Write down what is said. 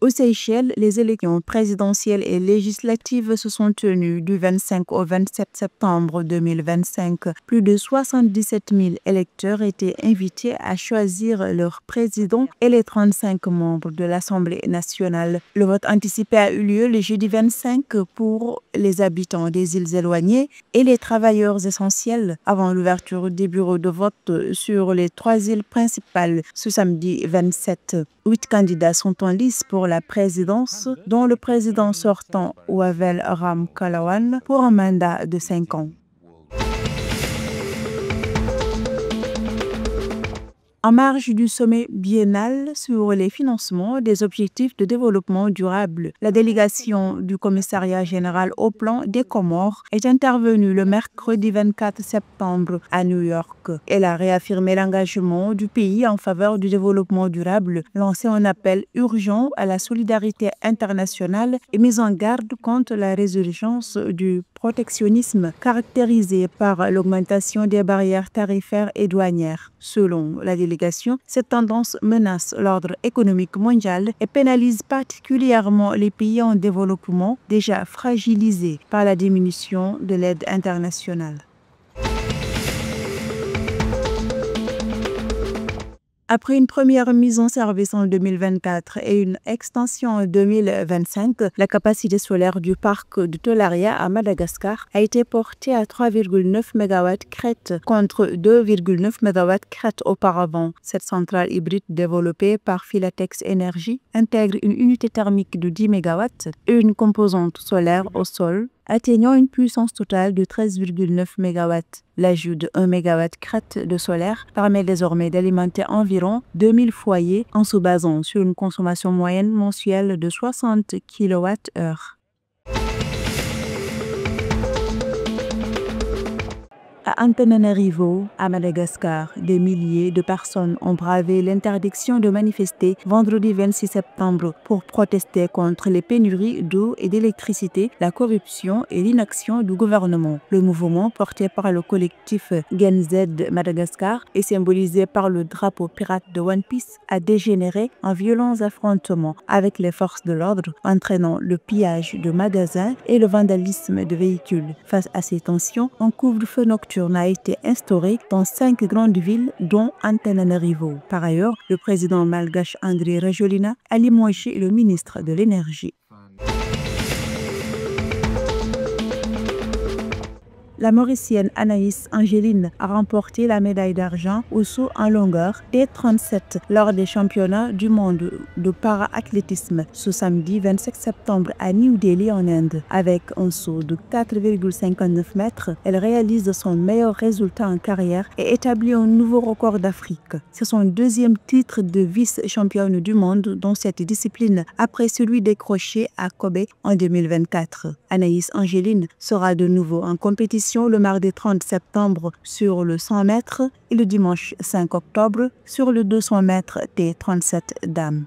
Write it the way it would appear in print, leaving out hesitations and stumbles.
Aux Seychelles, les élections présidentielles et législatives se sont tenues du 25 au 27 septembre 2025. Plus de 77 000 électeurs étaient invités à choisir leur président et les 35 membres de l'Assemblée nationale. Le vote anticipé a eu lieu le jeudi 25 pour les habitants des îles éloignées et les travailleurs essentiels avant l'ouverture des bureaux de vote sur les 3 îles principales ce samedi 27. 8 candidats sont en lice pour la présidence, dont le président sortant Wavel Ram Kalawan pour un mandat de 5 ans. En marge du sommet biennal sur les financements des objectifs de développement durable, la délégation du commissariat général au plan des Comores est intervenue le mercredi 24 septembre à New York. Elle a réaffirmé l'engagement du pays en faveur du développement durable, lancé un appel urgent à la solidarité internationale et mis en garde contre la résurgence du protectionnisme caractérisé par l'augmentation des barrières tarifaires et douanières. Selon la délégation, cette tendance menace l'ordre économique mondial et pénalise particulièrement les pays en développement déjà fragilisés par la diminution de l'aide internationale. Après une première mise en service en 2024 et une extension en 2025, la capacité solaire du parc de Tolaria à Madagascar a été portée à 3,9 MW crête contre 2,9 MW crête auparavant. Cette centrale hybride développée par Philatex Energy intègre une unité thermique de 10 MW et une composante solaire au sol, atteignant une puissance totale de 13,9 MW. L'ajout de 1 MW crête de solaire permet désormais d'alimenter environ 2000 foyers en se basant sur une consommation moyenne mensuelle de 60 kWh. À Antananarivo, à Madagascar, des milliers de personnes ont bravé l'interdiction de manifester vendredi 26 septembre pour protester contre les pénuries d'eau et d'électricité, la corruption et l'inaction du gouvernement. Le mouvement, porté par le collectif Gen Z Madagascar et symbolisé par le drapeau pirate de One Piece, a dégénéré en violents affrontements avec les forces de l'ordre, entraînant le pillage de magasins et le vandalisme de véhicules. Face à ces tensions, un couvre-feu nocturne a été instauré dans 5 grandes villes, dont Antananarivo. Par ailleurs, le président malgache Andry Rajoelina a limogé le ministre de l'Énergie. La Mauricienne Anaïs Angeline a remporté la médaille d'argent au saut en longueur T37 lors des championnats du monde de para-athlétisme ce samedi 25 septembre à New Delhi en Inde. Avec un saut de 4,59 mètres, elle réalise son meilleur résultat en carrière et établit un nouveau record d'Afrique. C'est son 2e titre de vice-championne du monde dans cette discipline après celui décroché à Kobe en 2024. Anaïs Angeline sera de nouveau en compétition le mardi 30 septembre sur le 100 mètres et le dimanche 5 octobre sur le 200 mètres T37 dames.